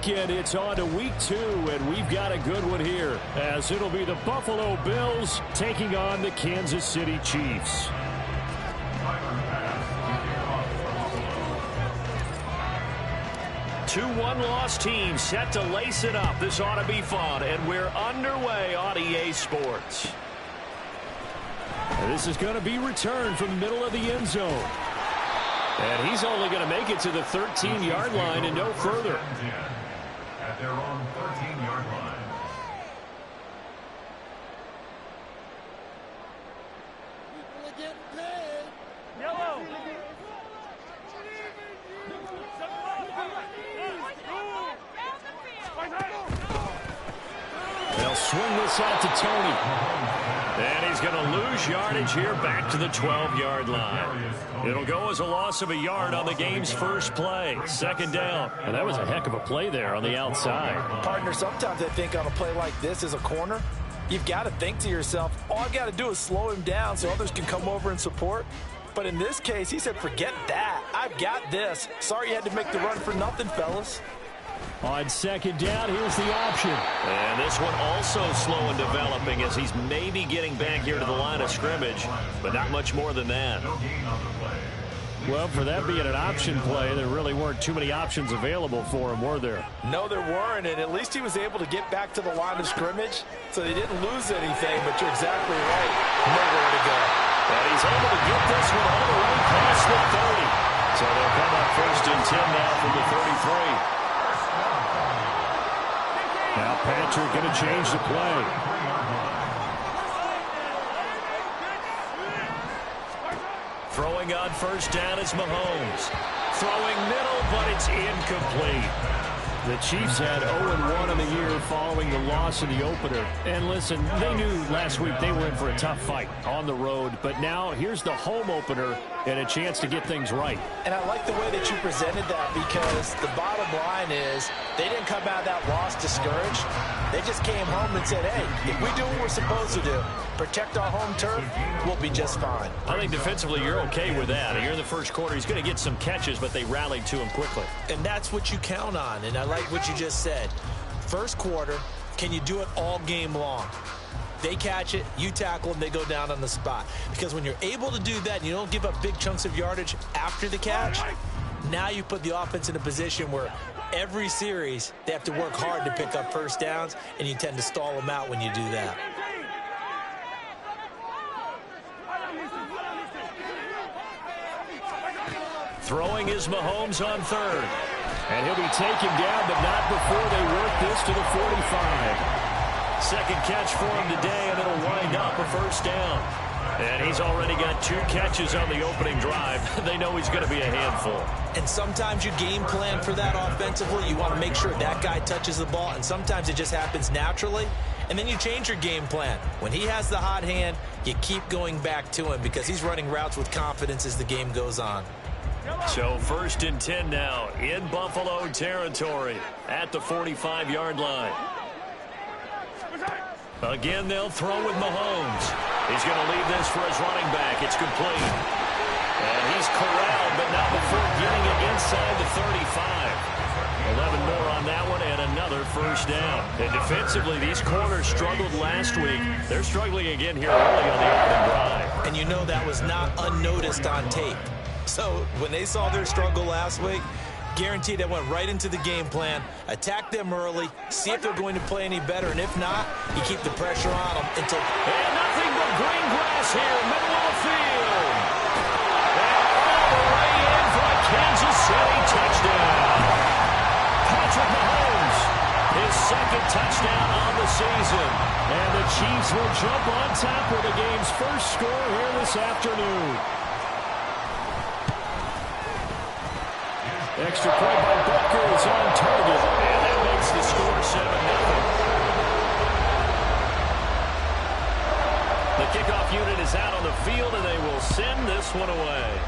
weekend, it's on to week 2, and we've got a good one here, as it'll be the Buffalo Bills taking on the Kansas City Chiefs. Two one-loss teams set to lace it up. This ought to be fun, and we're underway on EA Sports. And this is going to be returned from the middle of the end zone. And he's only going to make it to the 13-yard line and no further. At their own 13-yard line. People are getting paid. Yellow. They'll swing this out to Tony. And he's going to lose yardage here back to the 12-yard line. It'll go as a loss of a yard on the game's first play. Second down. And that was a heck of a play there on the outside. Partner, sometimes I think on a play like this as a corner, you've got to think to yourself, all I got to do is slow him down so others can come over and support. But in this case, he said, forget that. I've got this. Sorry you had to make the run for nothing, fellas. On second down, here's the option. And this one also slow in developing as he's maybe getting back here to the line of scrimmage, but not much more than that. Well, for that being an option play, there really weren't too many options available for him, were there? No, there weren't, and at least he was able to get back to the line of scrimmage, so they didn't lose anything, but you're exactly right. Nowhere to go. And he's able to get this one all the way past the 30. So they'll come up first and 10 now from the 33. Now Patrick going to change the play. Throwing on first down is Mahomes. Throwing middle, but it's incomplete. The Chiefs had 0-1 in the year following the loss in the opener. And listen, they knew last week they were in for a tough fight on the road. But now here's the home opener and a chance to get things right. And I like the way that you presented that, because the bottom line is they didn't come out of that loss discouraged. They just came home and said, hey, if we do what we're supposed to do, protect our home turf, we'll be just fine. I think defensively you're okay with that. Here in the first quarter, he's going to get some catches, but they rallied to him quickly. And that's what you count on, and I like what you just said. First quarter, can you do it all game long? They catch it, you tackle them, they go down on the spot. Because when you're able to do that and you don't give up big chunks of yardage after the catch, now you put the offense in a position where every series they have to work hard to pick up first downs, and you tend to stall them out when you do that. Throwing is Mahomes on third. And he'll be taken down, but not before they work this to the 45. Second catch for him today, and it'll wind up a first down. And he's already got 2 catches on the opening drive. They know he's going to be a handful. And sometimes you game plan for that offensively. You want to make sure that guy touches the ball, and sometimes it just happens naturally. And then you change your game plan. When he has the hot hand, you keep going back to him because he's running routes with confidence as the game goes on. So first and 10 now in Buffalo territory at the 45-yard line. Again, they'll throw with Mahomes. He's going to leave this for his running back. It's complete. And he's corralled, but not before getting it inside the 35. 11 more on that one, and another first down. And defensively, these corners struggled last week. They're struggling again here early on the opening drive. And you know that was not unnoticed on tape. So when they saw their struggle last week, guaranteed they went right into the game plan, attack them early, see if they're going to play any better, and if not, you keep the pressure on them until... And nothing but green grass here, middle of the field. And all the way in for a Kansas City touchdown. Patrick Mahomes, his second touchdown on the season. And the Chiefs will jump on top with the game's first score here this afternoon. Extra point by Butker is on target. And that makes the score 7-0. The kickoff unit is out on the field, and they will send this one away.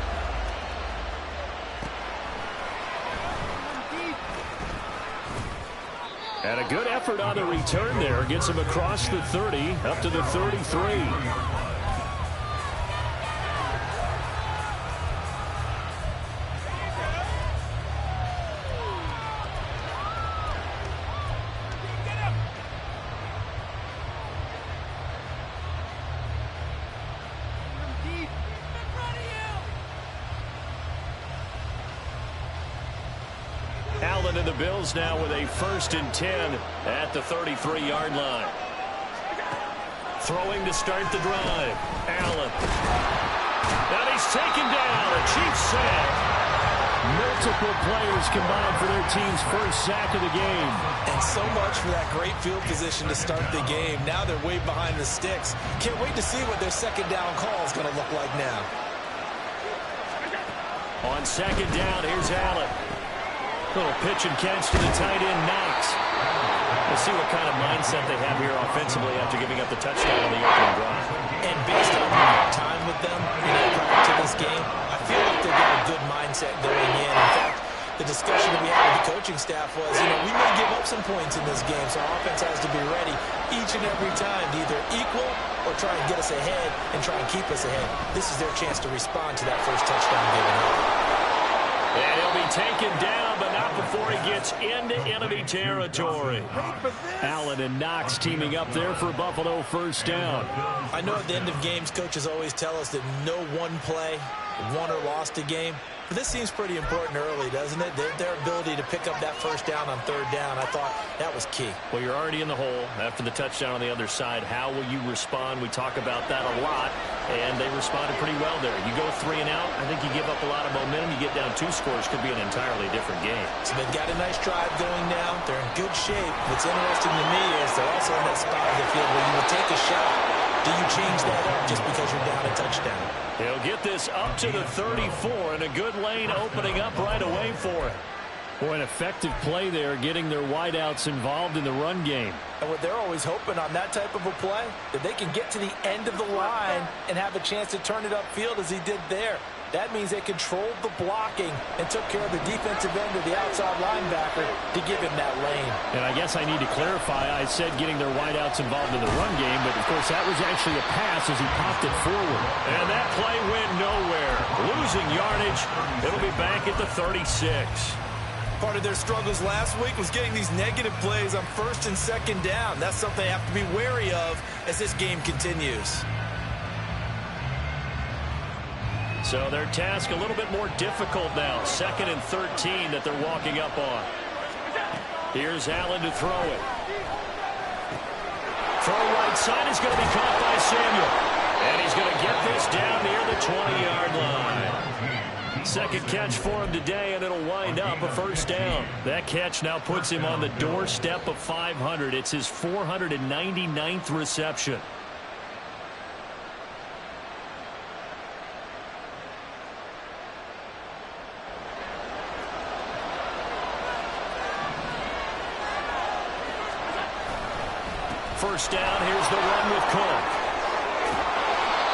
And a good effort on the return there. Gets him across the 30, up to the 33. and the Bills now with a 1st and 10 at the 33-yard line. Throwing to start the drive. Allen. And he's taken down. A Chiefs sack. Multiple players combined for their team's first sack of the game. And so much for that great field position to start the game. Now they're way behind the sticks. Can't wait to see what their second down call is going to look like now. On second down, here's Allen. Little pitch and catch to the tight end, Knox. We'll see what kind of mindset they have here offensively after giving up the touchdown on the opening drive. And based on my time with them, prior to this game, I feel like they've got a good mindset going in. In fact, the discussion that we had with the coaching staff was, we may give up some points in this game, so our offense has to be ready each and every time to either equal or try and get us ahead and try and keep us ahead. This is their chance to respond to that first touchdown given up. And he'll be taken down, but not before he gets into enemy territory. Allen and Knox teaming up there for Buffalo first down. I know at the end of games, coaches always tell us that no one play won or lost a game. But this seems pretty important early, doesn't it? Their ability to pick up that first down on third down, I thought that was key. Well, you're already in the hole after the touchdown on the other side. How will you respond? We talk about that a lot, and they responded pretty well there. You go 3 and out, I think you give up a lot of momentum. You get down 2 scores, could be an entirely different game. So they've got a nice drive going now. They're in good shape. What's interesting to me is they're also in that spot of the field where you will take a shot. Do you change that up just because you're down a touchdown? He'll get this up to the 34, and a good lane opening up right away for him. Boy, an effective play there, getting their wideouts involved in the run game. And what they're always hoping on that type of a play, that they can get to the end of the line and have a chance to turn it upfield as he did there. That means they controlled the blocking and took care of the defensive end of the outside linebacker to give him that lane. And I guess I need to clarify, I said getting their wideouts involved in the run game, but of course that was actually a pass as he popped it forward. And that play went nowhere. Losing yardage. It'll be back at the 36. Part of their struggles last week was getting these negative plays on first and second down. That's something they have to be wary of as this game continues. So their task a little bit more difficult now. 2nd and 13 that they're walking up on. Here's Allen to throw it. Throw right side is going to be caught by Samuel. And he's going to get this down near the 20-yard line. Second catch for him today, and it'll wind up a first down. That catch now puts him on the doorstep of 500. It's his 499th reception. First down, here's the run with Cook.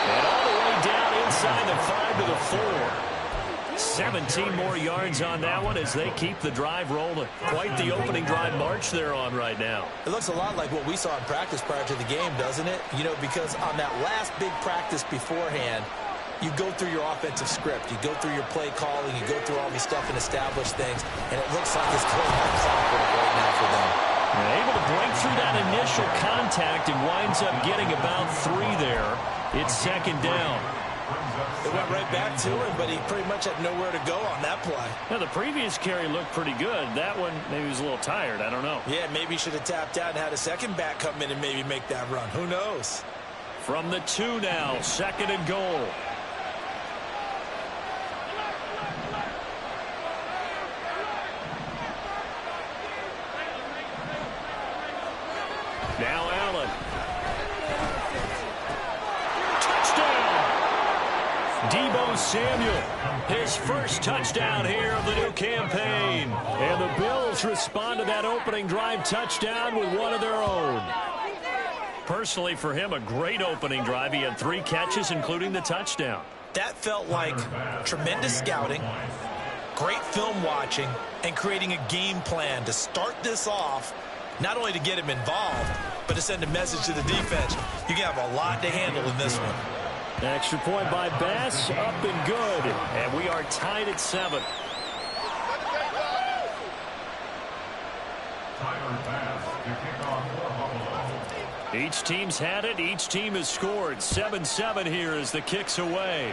And all the way down inside the 5 to the 4. 17 more yards on that one as they keep the drive rolling. Quite the opening drive march they're on right now. It looks a lot like what we saw in practice prior to the game, doesn't it? Because on that last big practice beforehand, you go through your offensive script. You go through your play calling. You go through all these stuff and establish things. And it looks like it's going like clockwork right now for them. They're able to break through that initial contact and winds up getting about 3 there. It's second down. It went right back to him, but he pretty much had nowhere to go on that play. Now, the previous carry looked pretty good. That one, maybe he was a little tired. I don't know. Yeah, maybe he should have tapped out and had a second back come in and maybe make that run. Who knows? From the 2 now, 2nd and goal. Now Allen. Touchdown! Deebo Samuel. His first touchdown here of the new campaign. And the Bills respond to that opening drive touchdown with one of their own. Personally, for him, a great opening drive. He had 3 catches, including the touchdown. That felt like tremendous scouting, great film watching, and creating a game plan to start this off, not only to get him involved, but to send a message to the defense. You have a lot to handle in this one. Extra point by Bass, up and good. And we are tied at 7. Each team's had it. Each team has scored. 7-7 here as the kick's away.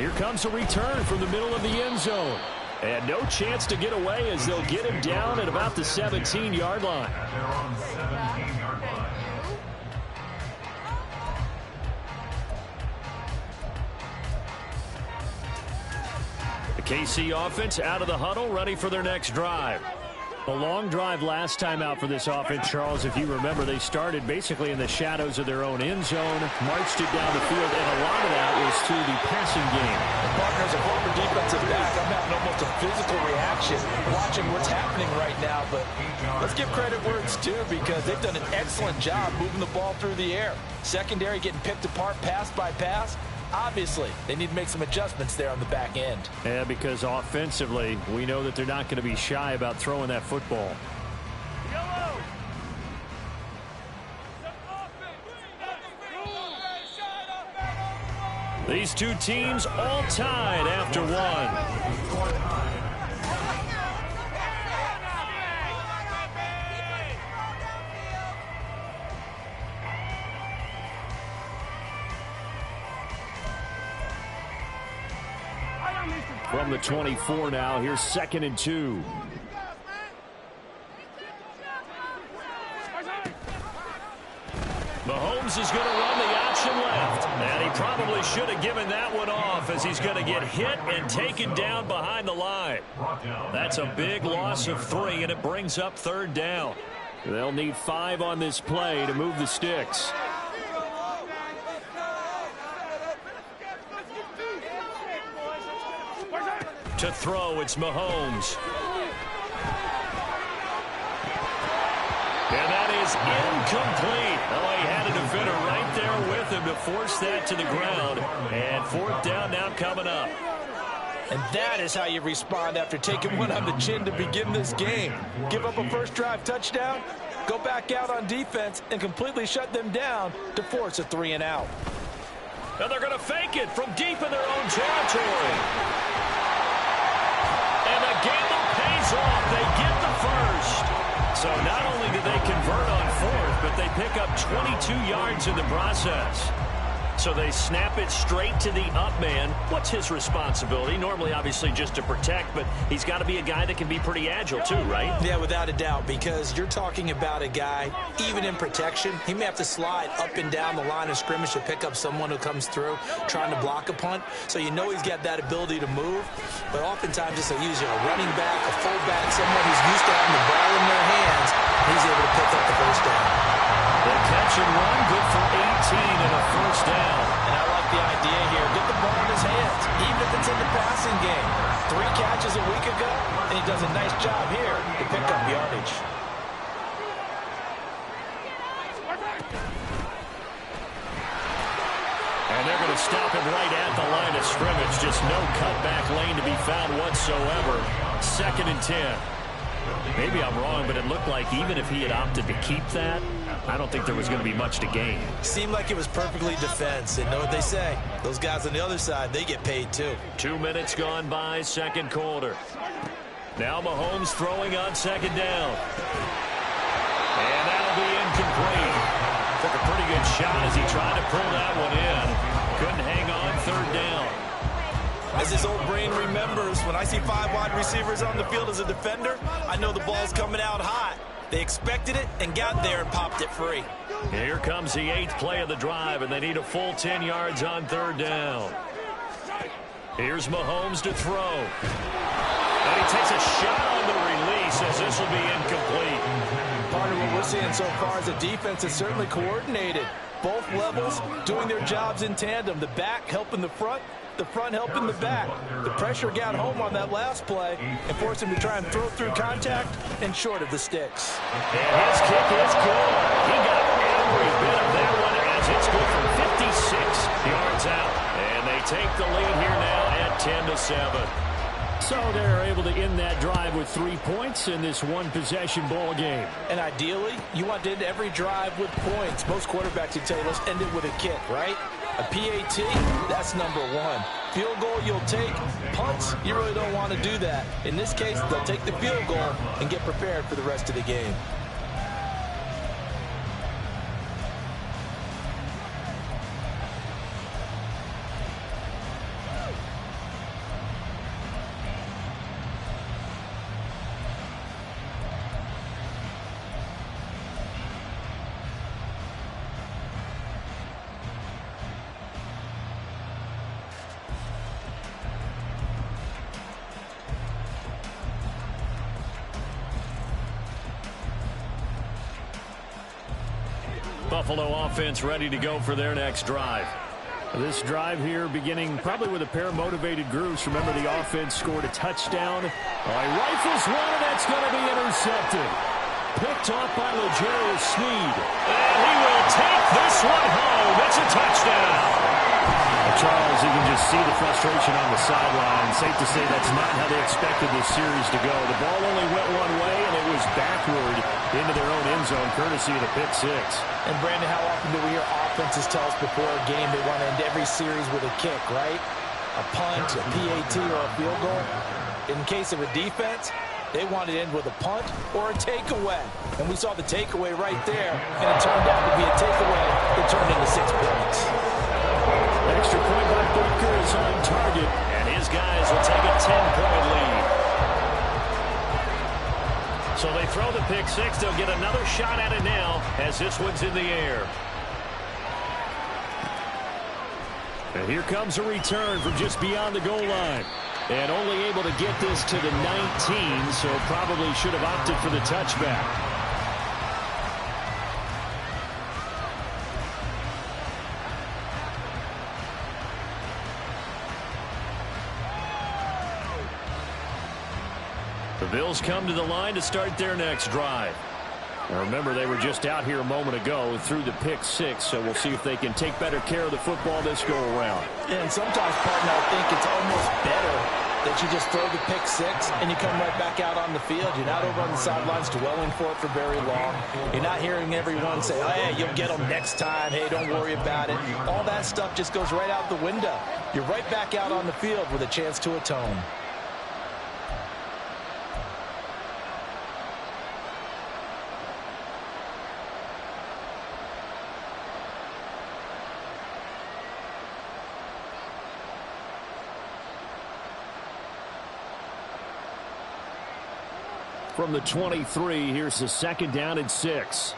here comes a return from the middle of the end zone. And no chance to get away as they'll get him down at about the 17-yard line. They're on 17-yard line. The KC offense out of the huddle, ready for their next drive. A long drive last time out for this offense, Charles. If you remember, they started basically in the shadows of their own end zone, marched it down the field, and a lot of that was to the passing game. Partners, a former defensive back, I'm having almost a physical reaction watching what's happening right now. But let's give credit where it's due because they've done an excellent job moving the ball through the air. Secondary getting picked apart pass by pass. Obviously, they need to make some adjustments there on the back end. Yeah, because offensively, we know that they're not going to be shy about throwing that football. These two teams all tied after one. From the 24 now, here's 2nd and 2. Mahomes is going to run the option left. And he probably should have given that one off as he's going to get hit and taken down behind the line. That's a big loss of 3, and it brings up 3rd down. They'll need 5 on this play to move the sticks. To throw, it's Mahomes. And that is incomplete. Oh, he had a defender right there with him to force that to the ground. And 4th down now coming up. And that is how you respond after taking one on the chin to begin this game. Give up a first drive touchdown, go back out on defense, and completely shut them down to force a 3 and out. And they're going to fake it from deep in their own territory. And the gamble pays off. They get the first. So not only do they convert on 4th, but they pick up 22 yards in the process. So they snap it straight to the up man. What's his responsibility? Normally, obviously, just to protect, but he's got to be a guy that can be pretty agile too, right? Yeah, without a doubt, because you're talking about a guy, even in protection, he may have to slide up and down the line of scrimmage to pick up someone who comes through trying to block a punt. So you know he's got that ability to move, but oftentimes it's usually a running back, a fullback, someone who's used to having the ball in their hands. He's able to pick up the first down. The catch and run, good for 18 and a first down. And I like the idea here. Get the ball in his hands, even if it's in the passing game. 3 catches a week ago, and he does a nice job here to pick up yardage. And they're going to stop him right at the line of scrimmage. Just no cutback lane to be found whatsoever. 2nd and 10. Maybe I'm wrong, but it looked like even if he had opted to keep that, I don't think there was going to be much to gain. Seemed like it was perfectly defense. And know what they say? Those guys on the other side, they get paid too. 2 minutes gone by, 2nd quarter. Now Mahomes throwing on 2nd down. And that'll be incomplete. Took a pretty good shot as he tried to pull that one in. Couldn't hang on, 3rd down. As his old brain remembers, when I see 5 wide receivers on the field as a defender, I know the ball's coming out hot. They expected it and got there and popped it free. Here comes the 8th play of the drive, and they need a full 10 yards on 3rd down. Here's Mahomes to throw. And he takes a shot on the release as this will be incomplete. Part of what we're seeing so far is the defense is certainly coordinated. Both levels doing their jobs in tandem. The back helping the front helping the back. The pressure got home on that last play and forced him to try and throw through contact and short of the sticks. And his kick is good. He got every bit of that one as it's good from 56 yards out. And they take the lead here now at 10-7. So they're able to end that drive with 3 points in this one-possession ball game. And ideally, you want to end every drive with points. Most quarterbacks would tell you, let's end it with a kick, right? A PAT, that's number 1. Field goal you'll take. Punts, you really don't want to do that. In this case, they'll take the field goal and get prepared for the rest of the game. Buffalo offense ready to go for their next drive. This drive here beginning probably with a pair of motivated groups. Remember, the offense scored a touchdown. He rifles one, and that's going to be intercepted. Picked off by L'Jarius Sneed. And he will take this one home. It's a touchdown. Charles, you can just see the frustration on the sideline. Safe to say that's not how they expected this series to go. The ball only went one way, and it was backward into their own end zone, courtesy of the pick six. And, Brandon, how often do we hear offenses tell us before a game they want to end every series with a kick, right? A punt, a PAT, or a field goal. In case of a defense, they wanted to end with a punt or a takeaway. And we saw the takeaway right there, and it turned out to be a takeaway that turned into 6 points. Extra point by Booker is on target, and his guys will take a 10-point lead. So they throw the pick six. They'll get another shot at it now as this one's in the air. And here comes a return from just beyond the goal line. And only able to get this to the 19, so probably should have opted for the touchback. The Bills come to the line to start their next drive. Now remember, they were just out here a moment ago through the pick six, so we'll see if they can take better care of the football this go around. And sometimes, partner, I think it's almost better that you just throw the pick six and you come right back out on the field. You're not over on the sidelines dwelling for it for very long. You're not hearing everyone say, oh, hey, you'll get them next time. Hey, don't worry about it. All that stuff just goes right out the window. You're right back out on the field with a chance to atone. From the 23, here's the second down and 6.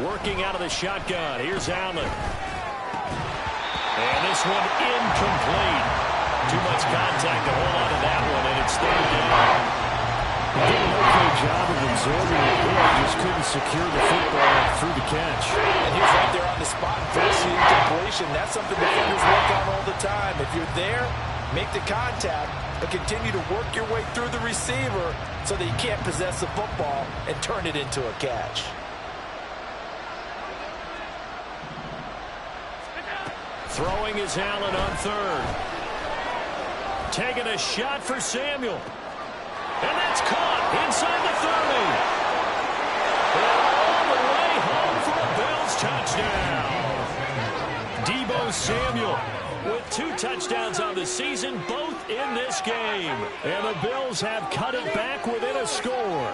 Working out of the shotgun. Here's Allen. And this one incomplete. Too much contact to hold on to that one, and it's third down. He did an okay job of absorbing the hit. Just couldn't secure the football through the catch. And he's right there on the spot and forcing completion. That's something defenders work on all the time. If you're there, make the contact, but continue to work your way through the receiver so that you can't possess the football and turn it into a catch. Throwing is Allen on third. Taking a shot for Samuel. And that's caught inside the 30. And all the way home for a Bills touchdown. Deebo Samuel with 2 touchdowns on the season, both in this game. And the Bills have cut it back within a score.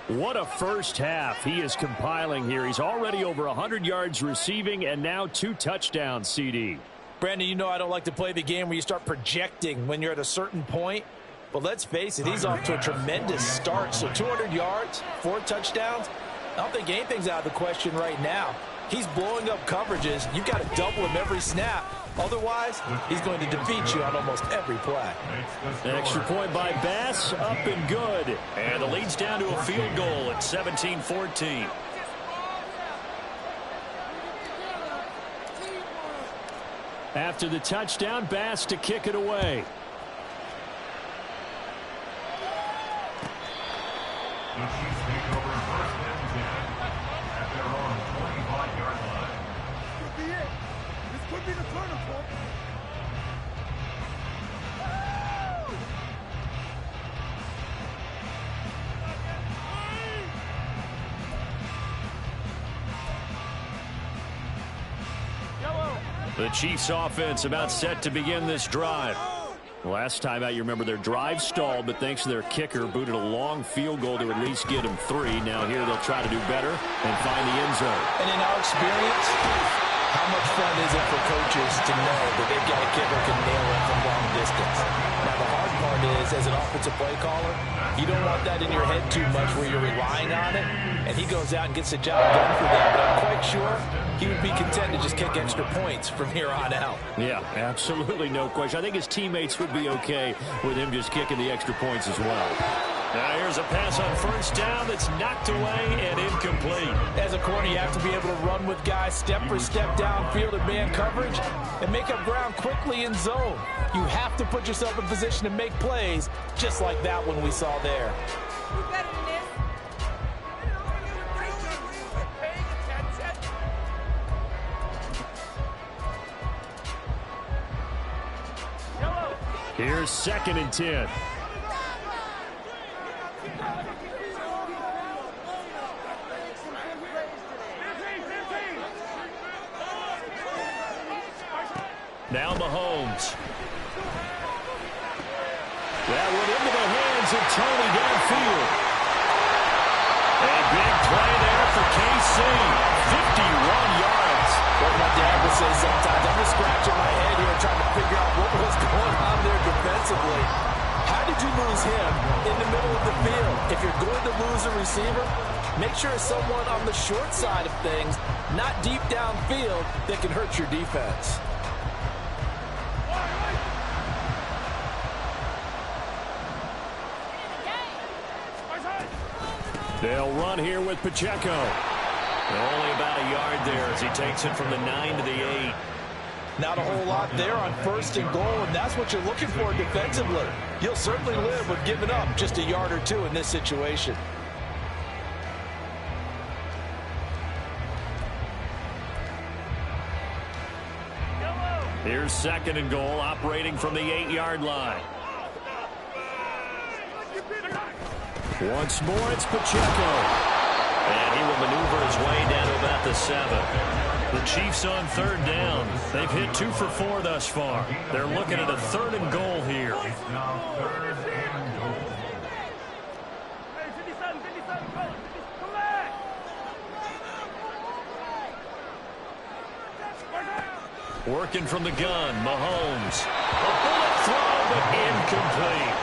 What a first half he is compiling here. He's already over 100 yards receiving and now 2 touchdowns, CD. Brandon, you know I don't like to play the game where you start projecting when you're at a certain point. But let's face it, he's off to a tremendous start. So 200 yards, 4 touchdowns. I don't think anything's out of the question right now. He's blowing up coverages. You've got to double him every snap. Otherwise, he's going to defeat you on almost every play. An extra point by Bass, up and good. And the lead's down to a field goal at 17-14. After the touchdown, Bass to kick it away. The Chiefs take over first and 10 at their own 25-yard line. Could be it. This could be the turning point. The Chiefs offense about set to begin this drive. Last time out, you remember their drive stalled, but thanks to their kicker, booted a long field goal to at least get them 3. Now here they'll try to do better and find the end zone. And in our experience, how much fun is it for coaches to know that they've got a kicker who can nail it from long distance? Now the hard part is, as an offensive play caller, you don't want that in your head too much where you're relying on it, and he goes out and gets the job done for them. But I'm quite sure he would be content to just kick extra points from here on out. Yeah, absolutely no question. I think his teammates would be okay with him just kicking the extra points as well. Now here's a pass on first down that's knocked away and incomplete. As a corner, you have to be able to run with guys step for step downfield in man coverage and make up ground quickly in zone. You have to put yourself in position to make plays just like that one we saw there. Here's 2nd and 10. Now Mahomes. That went into the hands of Tony downfield. A big play there for KC. 51 yards. What my dad would say sometimes, I'm just scratching my head here trying to figure out what was going on there defensively. How did you lose him in the middle of the field? If you're going to lose a receiver, make sure it's someone on the short side of things, not deep downfield, that can hurt your defense. They'll run here with Pacheco. Only about a yard there as he takes it from the 9 to the 8. Not a whole lot there on 1st and goal, and that's what you're looking for defensively. You'll certainly live with giving up just a yard or two in this situation. Here's 2nd and goal, operating from the 8-yard line. Once more, it's Pacheco. And he will maneuver his way down to about the 7. The Chiefs on 3rd down. They've hit 2 for 4 thus far. They're looking at a 3rd and goal here. It's now 3rd and goal. Working from the gun, Mahomes. A bullet throw, but incomplete.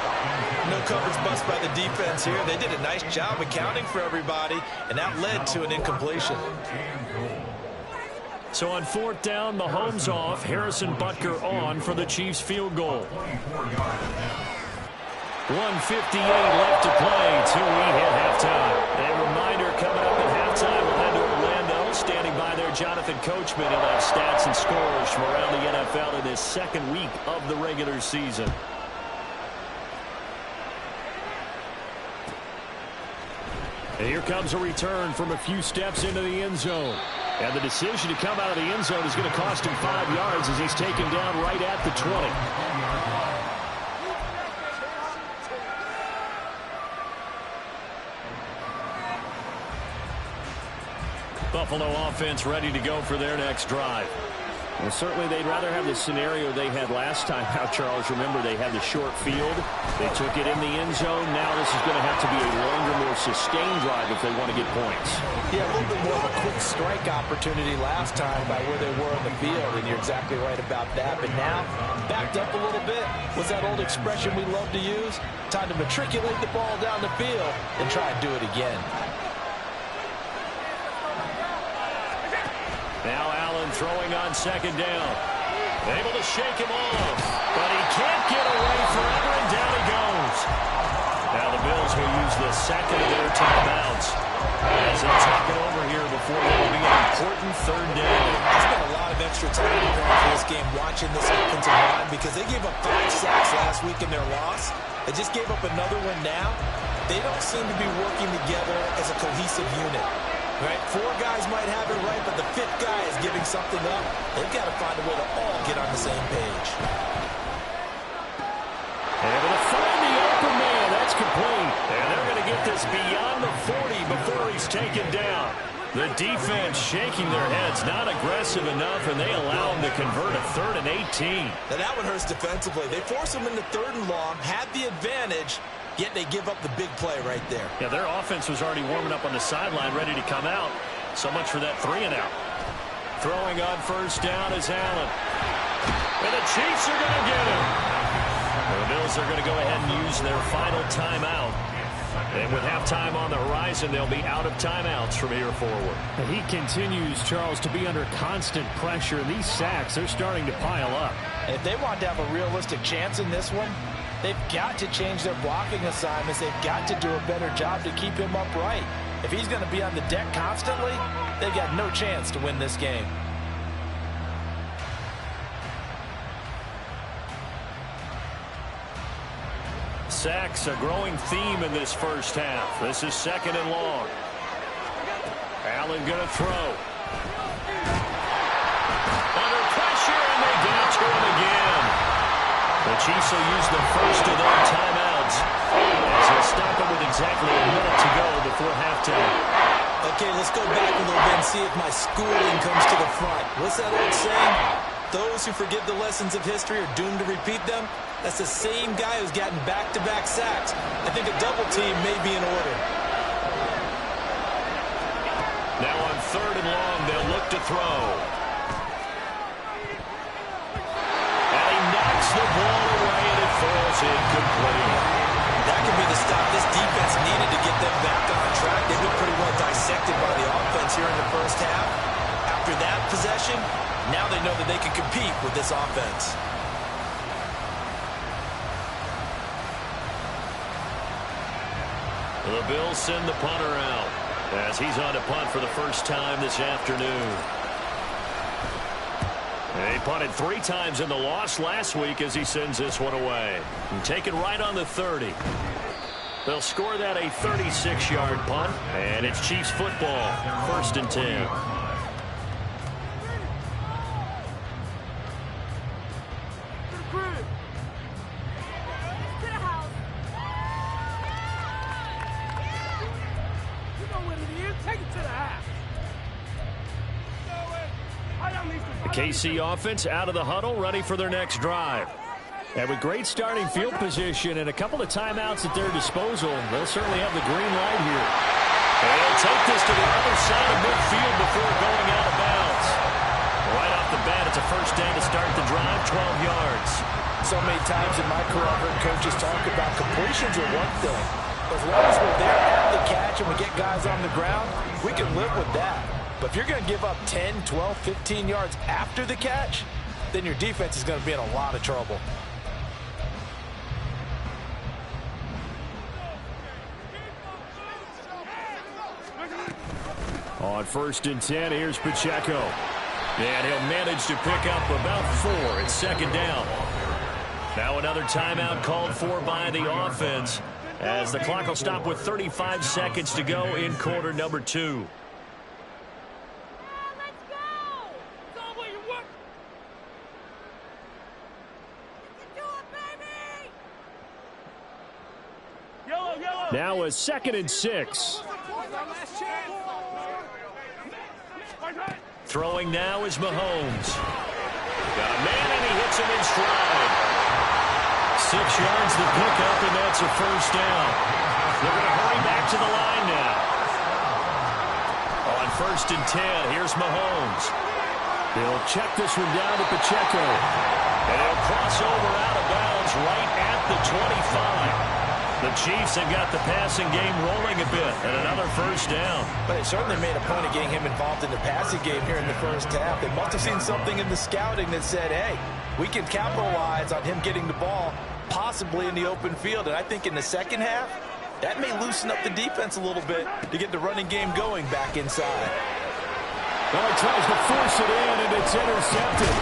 No coverage bust by the defense here. They did a nice job accounting for everybody, and that led to an incompletion. So on 4th down, Mahomes off, Harrison Butker on for the Chiefs field goal. 1:58 left to play till we hit halftime. A reminder coming up at halftime, we'll head to Orlando. Standing by there, Jonathan Coachman. He'll have stats and scores from around the NFL in his 2nd week of the regular season. And here comes a return from a few steps into the end zone. And the decision to come out of the end zone is going to cost him 5 yards as he's taken down right at the 20. Buffalo offense ready to go for their next drive. Well, certainly they'd rather have the scenario they had last time out, Charles. Remember, they had the short field. They took it in the end zone. Now this is going to have to be a longer, more sustained drive if they want to get points. Yeah, a little bit more of a quick strike opportunity last time by where they were in the field, and you're exactly right about that. But now, backed up a little bit. What's that old expression we love to use? Time to matriculate the ball down the field and try and do it again. Now Allen throwing on 2nd down. Able to shake him off, but he can't get away forever, and down he goes. Now the Bills will use the 2nd of their timeouts as they talk it over here before what will be an important 3rd down. I spent a lot of extra time preparing for this game watching this offensive line because they gave up 5 sacks last week in their loss. They just gave up another one now. They don't seem to be working together as a cohesive unit. Right? 4 guys might have it right, but the 5th guy is giving something up. They've got to find a way to all get on the same page. Able to find the open man. That's complete. And they're going to get this beyond the 40 before he's taken down. The defense shaking their heads, not aggressive enough, and they allow him to convert a 3rd and 18. Now that one hurts defensively. They force him into 3rd and long, had the advantage, yet they give up the big play right there. Yeah, their offense was already warming up on the sideline, ready to come out. So much for that 3 and out. Throwing on 1st down is Allen. And the Chiefs are going to get him. The Bills are going to go ahead and use their final timeout. And with halftime on the horizon, they'll be out of timeouts from here forward. And he continues, Charles, to be under constant pressure. These sacks, they're starting to pile up. If they want to have a realistic chance in this one, They've got to change their blocking assignments. They've got to do a better job to keep him upright. If he's going to be on the deck constantly, they've got no chance to win this game. Sacks, a growing theme in this first half. This is 2nd and long. Allen going to throw. Under pressure, and they get to him again. The Chiefs will use the first of their timeouts as they'll stop it with exactly a minute to go before halftime. Okay, let's go back a little bit and see if my schooling comes to the front. What's that old saying? Those who forget the lessons of history are doomed to repeat them. That's the same guy who's gotten back-to-back sacks. I think a double team may be in order. Now on 3rd and long, they'll look to throw. And he knocks the ball away, and it falls incomplete. That could be the stop this defense needed to get them back on track. They've been pretty well dissected by the offense here in the first half. After that possession, now they know that they can compete with this offense. The Bills send the punter out as he's on to punt for the first time this afternoon. They punted 3 times in the loss last week as he sends this one away. And taken right on the 30. They'll score that a 36-yard punt, and it's Chiefs football, 1st and 10. KC offense out of the huddle, ready for their next drive. And with great starting field position and a couple of timeouts at their disposal, they'll certainly have the green light here. And they'll take this to the other side of midfield before going out of bounds. Right off the bat, it's a first down to start the drive, 12 yards. So many times in my career, I've heard coaches talk about completions are one thing. As long as we're there at the catch and we get guys on the ground, we can live with that. But if you're going to give up 10, 12, 15 yards after the catch, then your defense is going to be in a lot of trouble. On 1st and 10, here's Pacheco. And he'll manage to pick up about 4. It's 2nd down. Now another timeout called for by the offense as the clock will stop with 35 seconds to go in quarter number 2. Now a 2nd and 6. Throwing now is Mahomes. Got a man, and he hits him in stride. 6 yards to pick up, and that's a first down. They're going to hurry back to the line now. On 1st and 10, here's Mahomes. He'll check this one down to Pacheco. And he'll cross over out of bounds right at the 25. The Chiefs have got the passing game rolling a bit, and another first down. But they certainly made a point of getting him involved in the passing game here in the first half. They must have seen something in the scouting that said, hey, we can capitalize on him getting the ball possibly in the open field. And I think in the second half, that may loosen up the defense a little bit to get the running game going back inside. Well, he tries to force it in, and it's intercepted.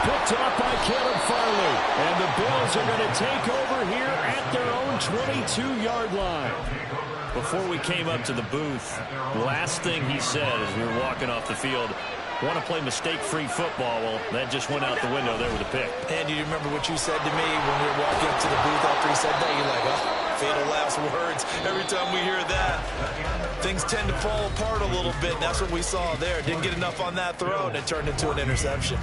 Picked off by Caleb Farley. And the Bills are going to take over here at their own 22-yard line. Before we came up to the booth, last thing he said as we were walking off the field, want to play mistake-free football. Well, that just went out the window there with a pick. And you remember what you said to me when we were walking up to the booth after he said that? You're like, oh, fatal last words. Every time we hear that, things tend to fall apart a little bit. And that's what we saw there. Didn't get enough on that throw, and it turned into an interception.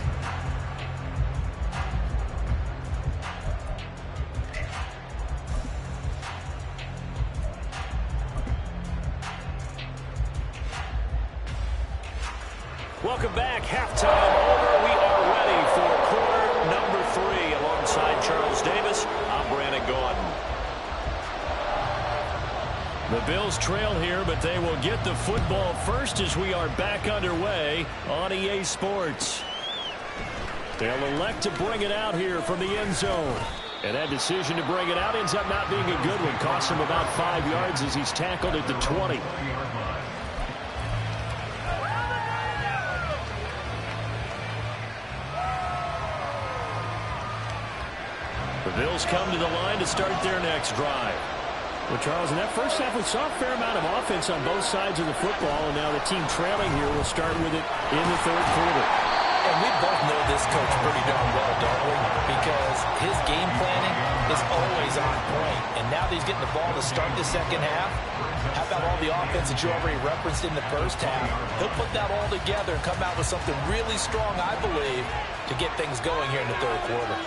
Welcome back. Halftime over. We are ready for quarter number 3. Alongside Charles Davis, I'm Brandon Gordon. The Bills trail here, but they will get the football first as we are back underway on EA Sports. They'll elect to bring it out here from the end zone. And that decision to bring it out ends up not being a good one. Costs him about 5 yards as he's tackled at the 20. The Bills come to the line to start their next drive. Well, Charles, in that first half, we saw a fair amount of offense on both sides of the football, and now the team trailing here will start with it in the third quarter. And we both know this coach pretty darn well, don't we? Because his game planning is always on point. And now that he's getting the ball to start the second half, how about all the offense that you already referenced in the first half? He'll put that all together and come out with something really strong, I believe, to get things going here in the third quarter.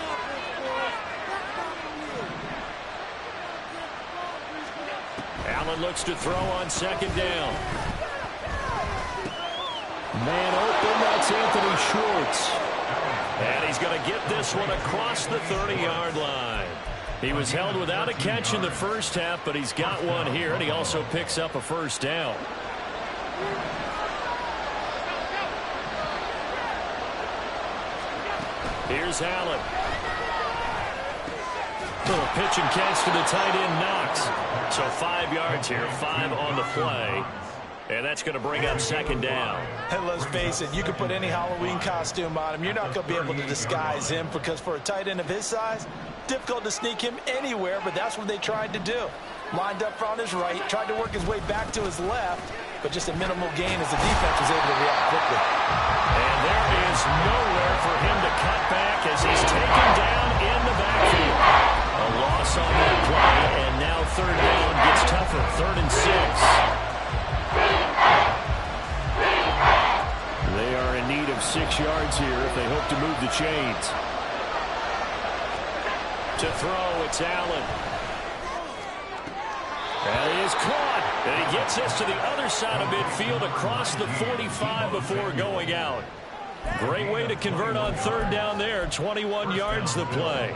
Allen looks to throw on second down. Man open, that's Anthony Schwartz. And he's going to get this one across the 30-yard line. He was held without a catch in the first half, but he's got one here, and he also picks up a first down. Here's Allen. Little pitch and catch to the tight end, Knox. So 5 yards here, 5 on the play. And that's going to bring up second down. And let's face it, you can put any Halloween costume on him. You're not going to be able to disguise him because for a tight end of his size, difficult to sneak him anywhere, but that's what they tried to do. Lined up on his right, tried to work his way back to his left, but just a minimal gain as the defense was able to react quickly. And there is nowhere for him to cut back as he's taken down in the backfield. A loss on that play, and now third down gets tougher. 3rd and 6. They are in need of 6 yards here if they hope to move the chains. To throw, it's Allen. That is caught. And he gets us to the other side of midfield across the 45 before going out. Great way to convert on third down there. 21 yards the play.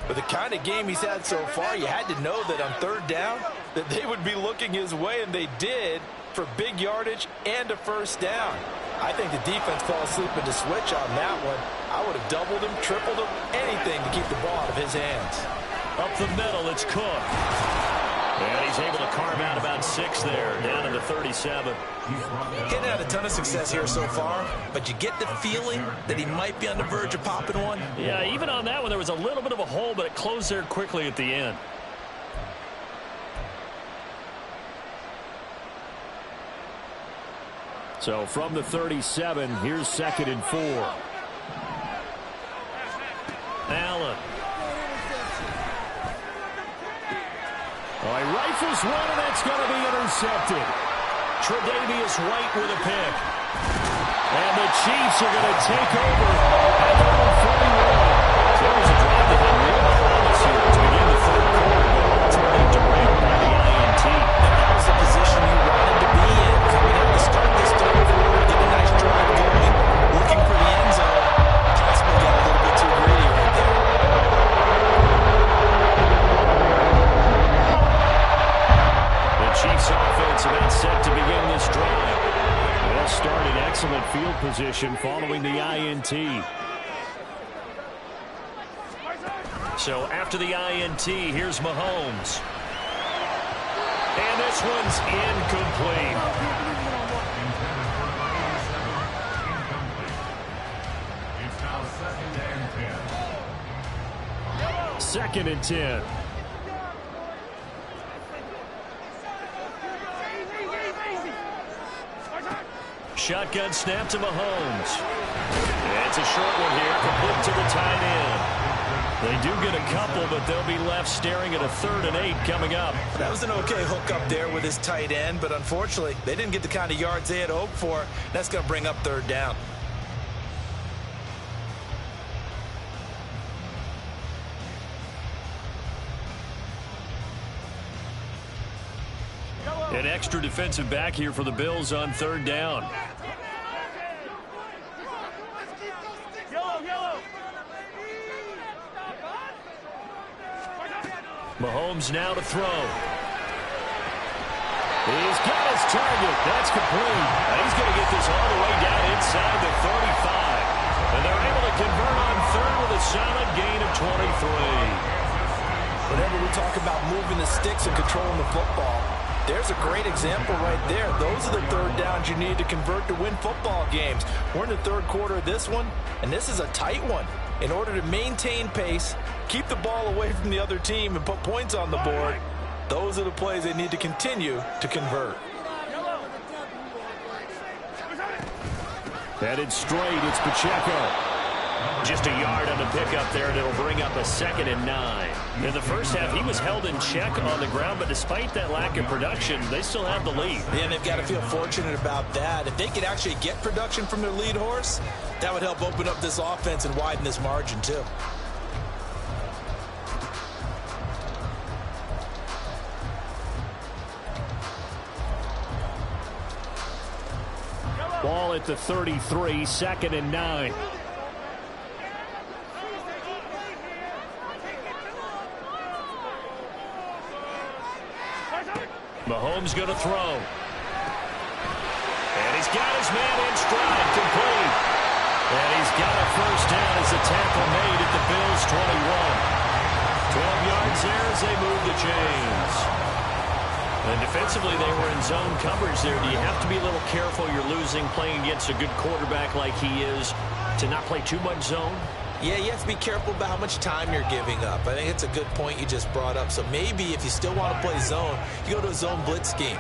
With the kind of game he's had so far, you had to know that on third down that they would be looking his way, and they did, for big yardage and a first down. I think the defense fell asleep at the switch on that one. I would have doubled him, tripled him, anything to keep the ball out of his hands. Up the middle, it's Cook. And he's able to carve out about 6 there, down to the 37. He hadn't had a ton of success here so far, but you get the feeling that he might be on the verge of popping one. Yeah, even on that one, there was a little bit of a hole, but it closed there quickly at the end. So from the 37, here's 2nd and 4. Allen. Oh, he rifles one, and that's going to be intercepted. Tre'Davious White with a pick. And the Chiefs are going to take over at their own 41. There was a drive that had real promise here to begin the third quarter, but ultimately derailed by the INT. And that was the position you wanted to be in. Coming out to start this third quarter, get a nice drive going, looking for the end zone. Possibly got a little bit too greedy right there. The Chiefs offense about set to begin this drive. They'll start in excellent field position following the INT. So after the INT, here's Mahomes. And this one's incomplete. It's now 2nd and 10. 2nd and 10. Shotgun snap to Mahomes. And it's a short one here, complete to the tight end. They do get a couple, but they'll be left staring at a 3rd and 8 coming up. That was an okay hook up there with his tight end, but unfortunately, they didn't get the kind of yards they had hoped for. That's going to bring up 3rd down. An extra defensive back here for the Bills on 3rd down. Mahomes now to throw. He's got his target. That's complete. He's going to get this all the way down inside the 35. And they're able to convert on 3rd with a solid gain of 23. talk about moving the sticks and controlling the football. There's a great example right there. Those are the third downs you need to convert to win football games. We're in the third quarter of this one, and this is a tight one. In order to maintain pace, keep the ball away from the other team, and put points on the board, those are the plays they need to continue to convert. Headed straight, it's Pacheco. Just a yard on the pickup there, and it'll bring up a 2nd and 9. In the first half, he was held in check on the ground, but despite that lack of production, they still have the lead. Yeah, and they've got to feel fortunate about that. If they could actually get production from their lead horse, that would help open up this offense and widen this margin, too. Ball at the 33, 2nd and 9. Mahomes going to throw. And he's got his man in stride, complete. And he's got a first down as the tackle made at the Bills' 21. 12 yards there as they move the chains. And defensively, they were in zone coverage there. Do you have to be a little careful? You're losing playing against a good quarterback like he is to not play too much zone? Yeah, you have to be careful about how much time you're giving up. I think it's a good point you just brought up. So maybe if you still want to play zone, you go to a zone blitz scheme.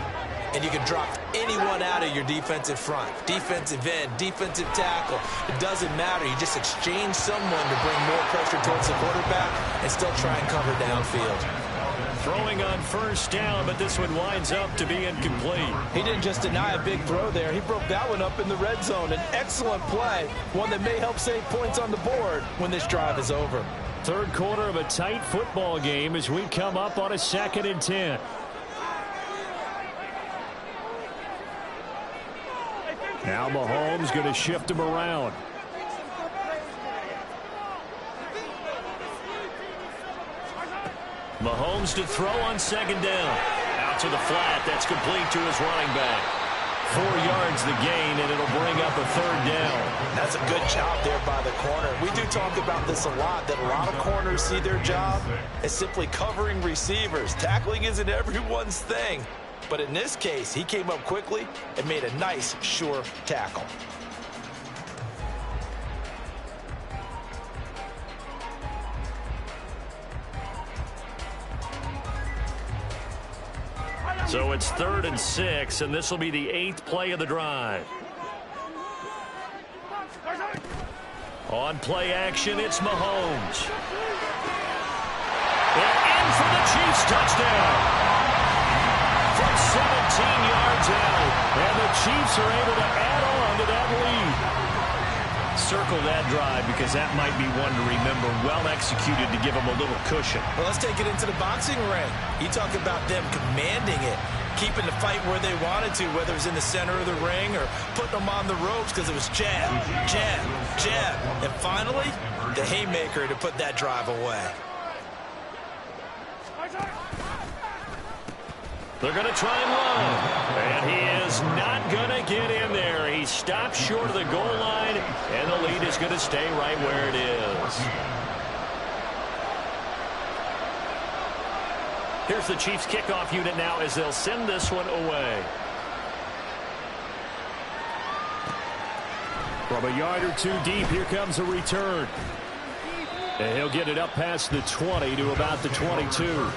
And you can drop anyone out of your defensive front. Defensive end, defensive tackle. It doesn't matter. You just exchange someone to bring more pressure towards the quarterback and still try and cover downfield. Throwing on first down, but this one winds up to be incomplete. He didn't just deny a big throw there. He broke that one up in the red zone. An excellent play, one that may help save points on the board when this drive is over. Third quarter of a tight football game as we come up on a 2nd and 10. Now Mahomes going to shift him around. Mahomes to throw on 2nd down. Out to the flat. That's complete to his running back. 4 yards the gain, and it'll bring up a 3rd down. That's a good job there by the corner. We do talk about this a lot, that a lot of corners see their job as simply covering receivers. Tackling isn't everyone's thing. But in this case, he came up quickly and made a nice, sure tackle. So it's 3rd and 6, and this will be the 8th play of the drive. On play action, it's Mahomes. And in for the Chiefs touchdown. From 17 yards out, and the Chiefs are able to add on to that lead. Circle that drive because that might be one to remember. Well executed to give them a little cushion. Well, let's take it into the boxing ring. You talk about them commanding it, keeping the fight where they wanted to, whether it was in the center of the ring or putting them on the ropes because it was jab, jab, jab. And finally, the haymaker to put that drive away. They're going to try and run. And he is not going to get in there. He stopped short of the goal line, and the lead is going to stay right where it is. Here's the Chiefs kickoff unit now as they'll send this one away. From a yard or two deep, here comes a return. And he'll get it up past the 20 to about the 22.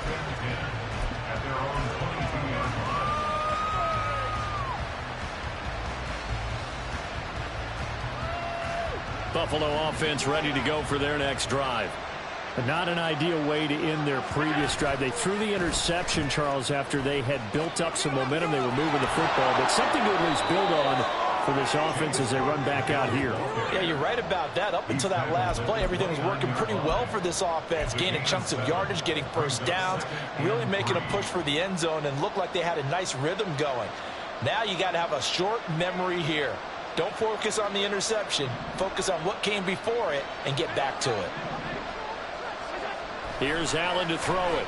Buffalo offense ready to go for their next drive. Not an ideal way to end their previous drive. They threw the interception, Charles, after they had built up some momentum. They were moving the football, but something to at least build on for this offense as they run back out here. Yeah, you're right about that. Up until that last play, everything was working pretty well for this offense, gaining chunks of yardage, getting first downs, really making a push for the end zone, and looked like they had a nice rhythm going. Now you got to have a short memory here. Don't focus on the interception. Focus on what came before it and get back to it. Here's Allen to throw it.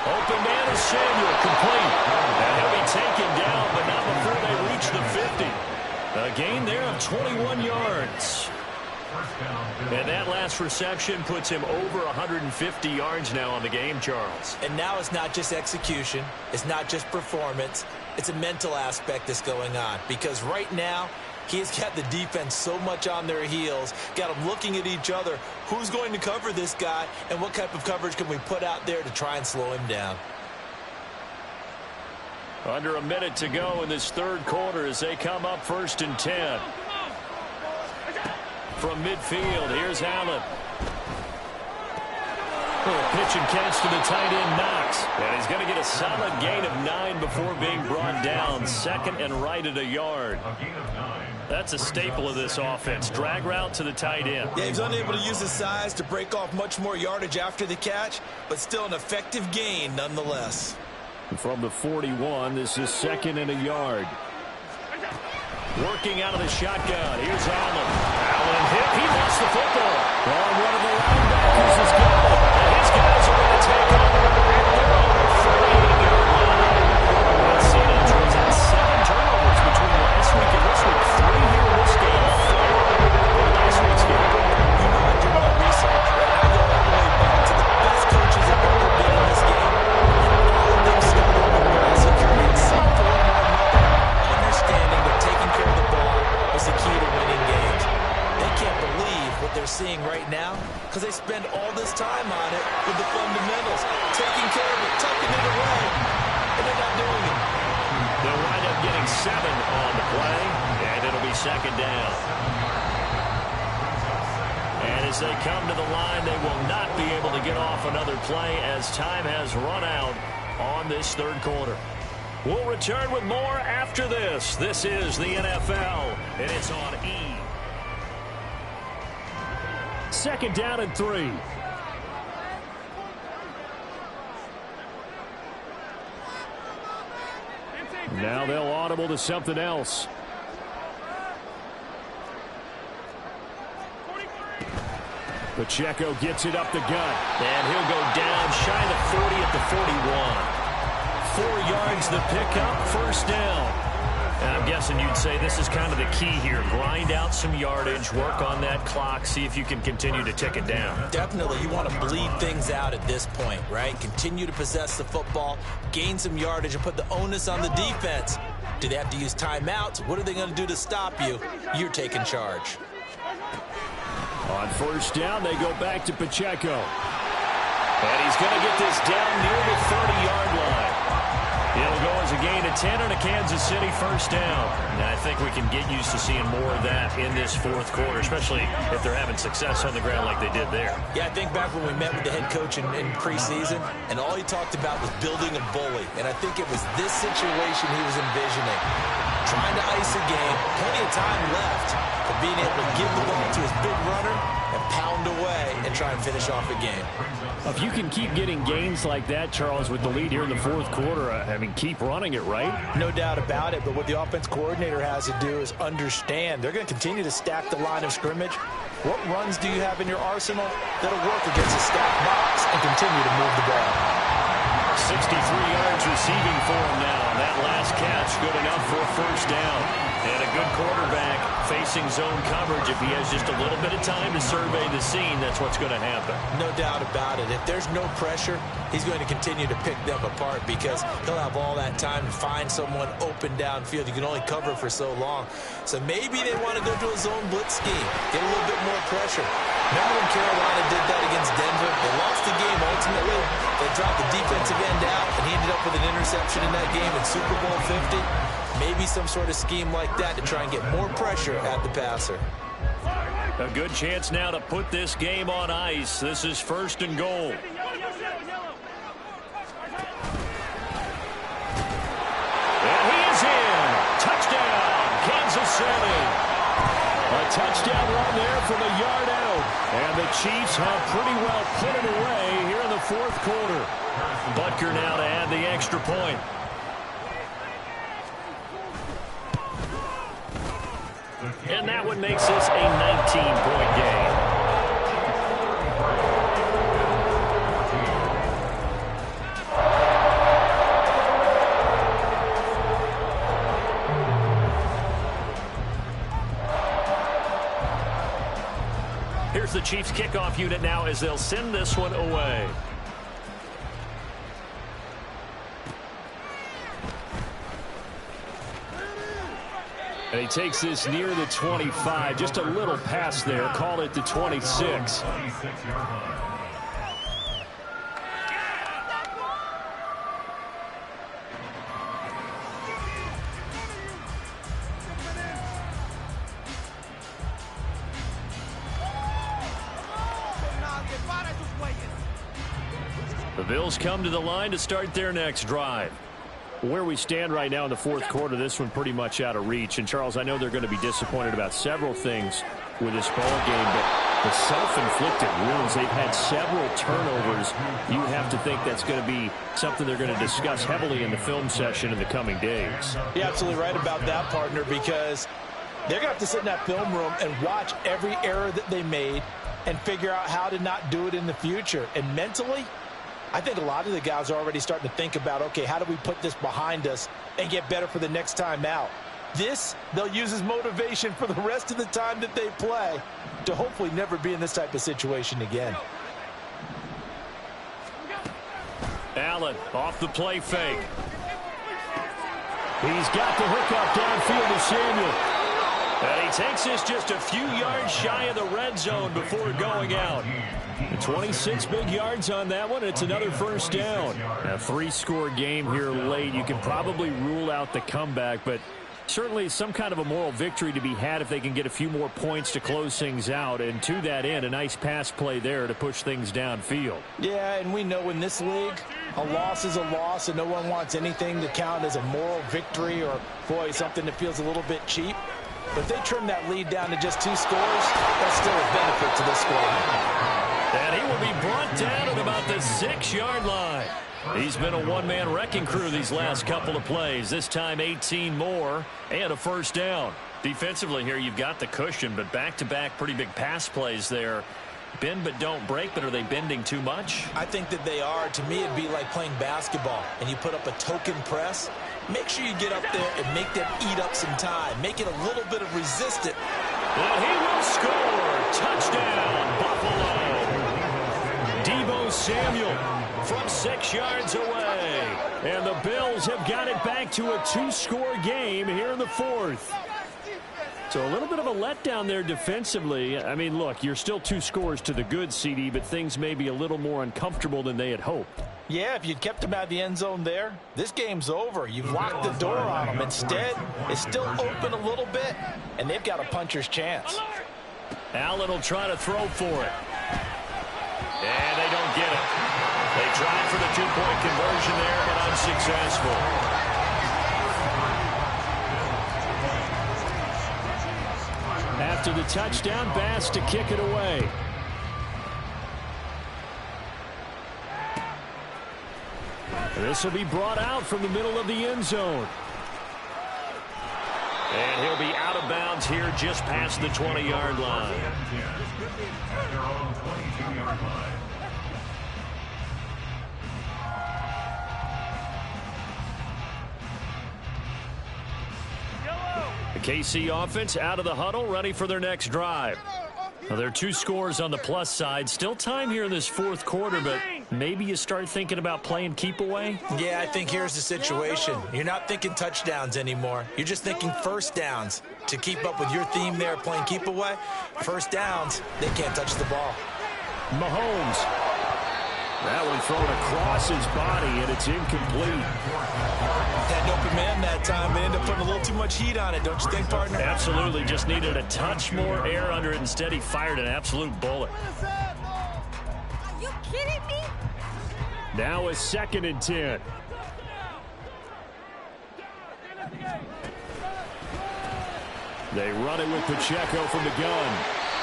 Open man is Samuel, complete. And he'll be taken down, but not before they reach the 50. A gain there of 21 yards. Touchdown, Bills. And that last reception puts him over 150 yards now on the game, Charles. And now it's not just execution. It's not just performance. It's a mental aspect that's going on. Because right now, he's got the defense so much on their heels, got them looking at each other. Who's going to cover this guy, and what type of coverage can we put out there to try and slow him down? Under a minute to go in this third quarter as they come up 1st and 10. From midfield, here's Allen. Pitch and catch to the tight end, Knox. And he's going to get a solid gain of 9 before being brought down. 2nd and right at a yard. A gain of 9. That's a staple of this offense. Drag route to the tight end. Yeah, he's unable to use his size to break off much more yardage after the catch, but still an effective gain nonetheless. From the 41, this is 2nd and a yard. Working out of the shotgun. Here's Allen. Allen hit. He lost the football. Well, one of the linebackers is gone. And his guys are going to take over at their own 48-yard line. Let's see, Andrews had 7 turnovers between last week and this week. 3 here in this game. 4 in last week's game. You know I do my research. I go all the way back to the best coaches have ever been in this game. And all of them started with ball security in some form or another, understanding that taking care of the ball was the key to winning games. They can't believe what they're seeing right now because they spend all this time on it with the fundamentals, taking care of it, tucking it away, and they're not doing it. They'll wind up getting 7 on the play, and it'll be 2nd down. And as they come to the line, they will not be able to get off another play as time has run out on this third quarter. We'll return with more after this. This is the NFL, and it's on E! 2nd down and 3. Now they'll audible to something else. Pacheco gets it up the gut. And he'll go down shy of the 40 at the 41. 4 yards the pickup, 1st down. And I'm guessing you'd say this is kind of the key here. Grind out some yardage, work on that clock, see if you can continue to tick it down. Definitely, you want to bleed things out at this point, right? Continue to possess the football, gain some yardage, and put the onus on the defense. Do they have to use timeouts? What are they going to do to stop you? You're taking charge. On 1st down, they go back to Pacheco. And he's going to get this down near the 30-yard line. It'll go as a gain of 10 and a Kansas City 1st down. And I think we can get used to seeing more of that in this 4th quarter, especially if they're having success on the ground like they did there. Yeah, I think back when we met with the head coach in preseason, and all he talked about was building a bully. And I think it was this situation he was envisioning. Trying to ice a game, plenty of time left, but being able to give the ball to his big runner and pound away and try and finish off a game. If you can keep getting gains like that, Charles, with the lead here in the 4th quarter, I mean, keep running it, right? No doubt about it, but what the offense coordinator has to do is understand they're going to continue to stack the line of scrimmage. What runs do you have in your arsenal that'll work against a stacked box and continue to move the ball? 63 yards receiving for him now. That last catch good enough for a 1st down. And a good quarterback facing zone coverage. If he has just a little bit of time to survey the scene, that's what's going to happen. No doubt about it. If there's no pressure, he's going to continue to pick them apart because he'll have all that time to find someone open downfield. You can only cover for so long. So maybe they want to go to a zone blitz scheme, get a little bit more pressure. Remember when Carolina did that against Denver? They lost the game ultimately. They dropped the defensive end out, and he ended up with an interception in that game in Super Bowl 50. Maybe some sort of scheme like that to try and get more pressure at the passer. A good chance now to put this game on ice. This is 1st and goal. And he is in. Touchdown, Kansas City. A touchdown run there from a yard out. And the Chiefs have pretty well put it away here in the 4th quarter. Butker now to add the extra point. And that one makes this a 19-point game. Chiefs kickoff unit now as they'll send this one away. And he takes this near the 25. Just a little pass there. Call it the 26. The Bills come to the line to start their next drive. Where we stand right now in the fourth quarter, this one pretty much out of reach. And, Charles, I know they're going to be disappointed about several things with this ball game, but the self-inflicted wounds, they've had several turnovers. You have to think that's going to be something they're going to discuss heavily in the film session in the coming days. You're absolutely right about that, partner, because they're going to have to sit in that film room and watch every error that they made and figure out how to not do it in the future. And mentally, I think a lot of the guys are already starting to think about, okay, how do we put this behind us and get better for the next time out? This, they'll use as motivation for the rest of the time that they play to hopefully never be in this type of situation again. Allen off the play fake. He's got the hook up downfield to Samuel. And he takes this just a few yards shy of the red zone before going out. 26 big yards on that one. It's another first down. A three-score game here late. You can probably rule out the comeback, but certainly some kind of a moral victory to be had if they can get a few more points to close things out. And to that end, a nice pass play there to push things downfield. Yeah, and we know in this league, a loss is a loss, and no one wants anything to count as a moral victory or, boy, something that feels a little bit cheap. But if they trim that lead down to just 2 scores, that's still a benefit to this squad. And he will be brought down at about the 6-yard line. He's been a one-man wrecking crew these last couple of plays. This time 18 more and a first down. Defensively here, you've got the cushion, but back-to-back pretty big pass plays there. Bend but don't break, but are they bending too much? I think that they are. To me, it'd be like playing basketball, and you put up a token press. Make sure you get up there and make them eat up some time. Make it a little bit of resistance. And he will score. Touchdown, Buffalo. Deebo Samuel from 6 yards away. And the Bills have got it back to a 2-score game here in the fourth. So a little bit of a letdown there defensively. I mean, look, you're still 2 scores to the good, CD, but things may be a little more uncomfortable than they had hoped. Yeah, if you'd kept them out of the end zone there, this game's over. You've locked the door on them. Instead, it's still open a little bit, and they've got a puncher's chance. Allen will try to throw for it. And they don't get it. They tried for the 2-point conversion there, but unsuccessful. After the touchdown, Bass to kick it away. This will be brought out from the middle of the end zone. And he'll be out of bounds here just past the 20-yard line. At their own 22-yard line. The KC offense out of the huddle, ready for their next drive. Now, there are 2 scores on the plus side. Still time here in this fourth quarter, but maybe you start thinking about playing keep away? Yeah, I think here's the situation. You're not thinking touchdowns anymore. You're just thinking first downs. To keep up with your theme there, playing keep away, first downs, they can't touch the ball. Mahomes. That one thrown across his body, and it's incomplete. Had no command that time, but ended up putting a little too much heat on it, don't you think, partner? Absolutely. Just needed a touch more air under it. Instead, he fired an absolute bullet. Are you kidding me? Now a 2nd and 10. They run it with Pacheco from the gun.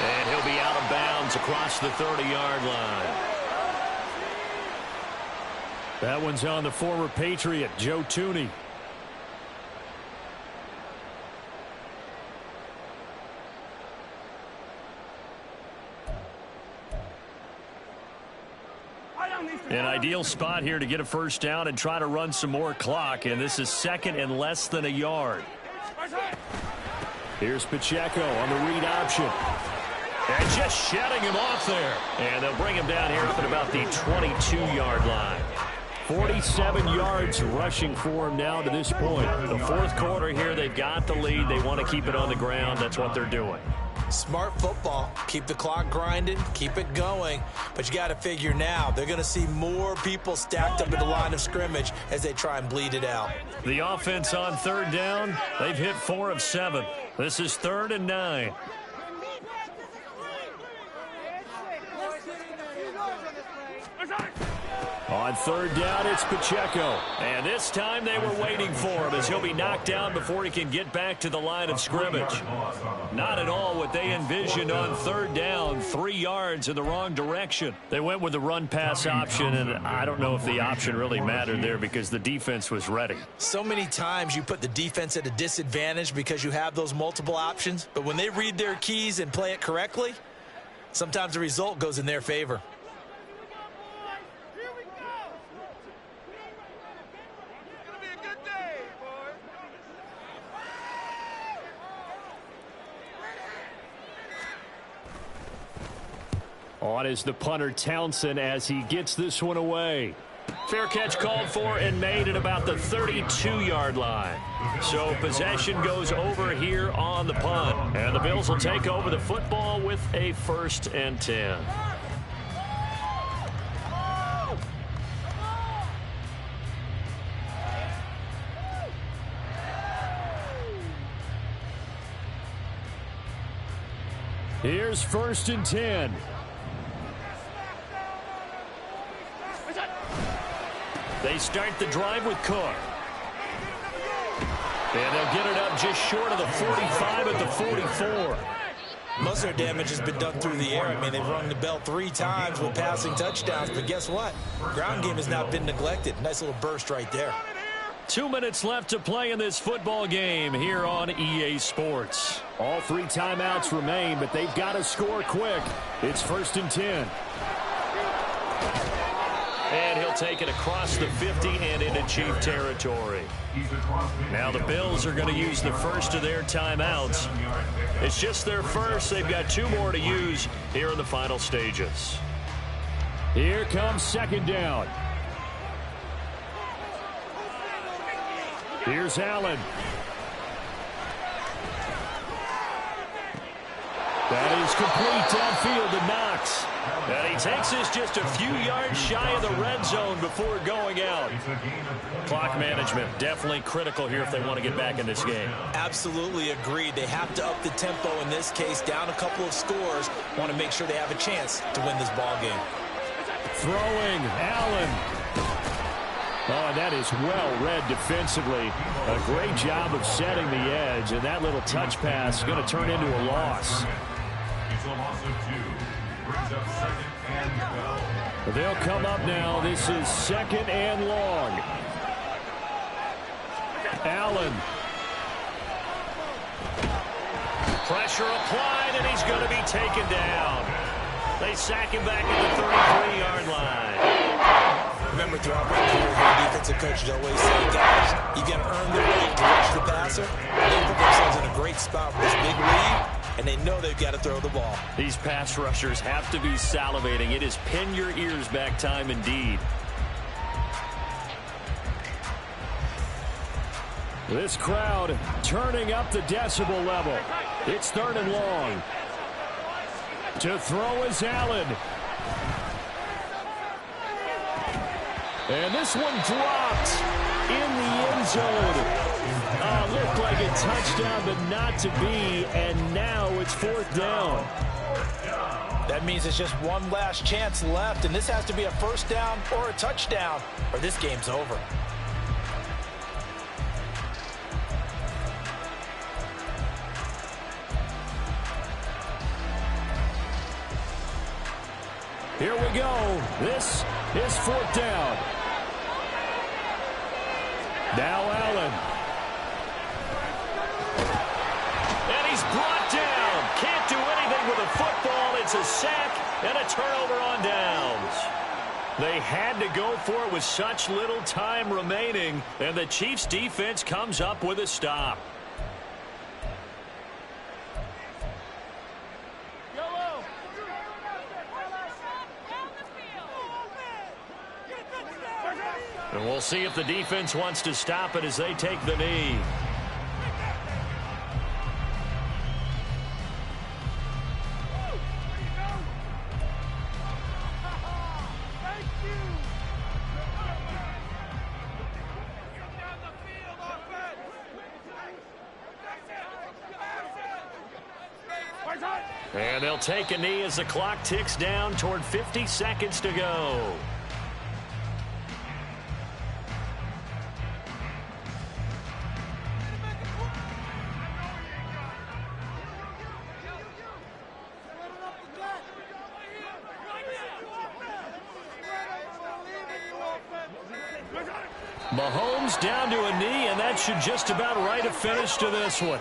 And he'll be out of bounds across the 30-yard line. That one's on the former Patriot, Joe Tooney. An ideal spot here to get a first down and try to run some more clock, and this is 2nd and less than a yard. Here's Pacheco on the read option. And just shutting him off there. And they'll bring him down here up at about the 22-yard line. 47 yards rushing for him now to this point. The fourth quarter here, they've got the lead. They want to keep it on the ground. That's what they're doing. Smart football. Keep the clock grinding. Keep it going. But you got to figure now, they're going to see more people stacked up at the line of scrimmage as they try and bleed it out. The offense on third down, they've hit 4 of 7. This is 3rd and 9. On third down, it's Pacheco. And this time they were waiting for him as he'll be knocked down before he can get back to the line of scrimmage. Not at all what they envisioned on third down, 3 yards in the wrong direction. They went with the run-pass option, and I don't know if the option really mattered there because the defense was ready. So many times you put the defense at a disadvantage because you have those multiple options, but when they read their keys and play it correctly, sometimes the result goes in their favor. On is the punter Townsend as he gets this one away. Fair catch called for and made at about the 32-yard line. So possession goes over here on the punt. And the Bills will take over the football with a 1st and 10. Here's 1st and 10. They start the drive with Cook. And they'll get it up just short of the 45 at the 44. Most of their damage has been done through the air. I mean, they've rung the bell 3 times with passing touchdowns, but guess what? Ground game has not been neglected. Nice little burst right there. 2 minutes left to play in this football game here on EA Sports. All 3 timeouts remain, but they've got to score quick. It's 1st and 10. And he'll take it across the 50 and into Chief territory. Now the Bills are going to use the first of their timeouts. It's just their first. They've got 2 more to use here in the final stages. Here comes 2nd down. Here's Allen. That is complete downfield to Knox. And he takes this just a few yards shy of the red zone before going out. Clock management definitely critical here if they want to get back in this game. Absolutely agreed. They have to up the tempo in this case, down a couple of scores. Want to make sure they have a chance to win this ball game. Throwing, Allen. Oh, that is well read defensively. A great job of setting the edge, and that little touch pass is going to turn into a loss. It's a loss of 2. Brings up 2nd and goal. They'll come up now. This is 2nd and long. Allen. Pressure applied, and he's going to be taken down. They sack him back at the 33-yard line. Remember, throughout my career here, defensive coaches always say, guys, you got to earn the right to rush the passer. They put themselves in a great spot with this big lead, and they know they've got to throw the ball. These pass rushers have to be salivating. It is pin your ears back time indeed. This crowd turning up the decibel level. It's 3rd and long. To throw is Allen. And this one dropped in the end zone. Looked like a touchdown, but not to be. And now it's 4th down. That means it's just one last chance left, and this has to be a 1st down or a touchdown, or this game's over. Here we go. This is 4th down. Now Allen. And he's brought down. Can't do anything with a football. It's a sack and a turnover on downs. They had to go for it with such little time remaining, and the Chiefs' defense comes up with a stop. Yellow. And we'll see if the defense wants to stop it as they take the knee. And they'll take a knee as the clock ticks down toward 50 seconds to go. Mahomes down to a knee, and that should just about write a finish to this one.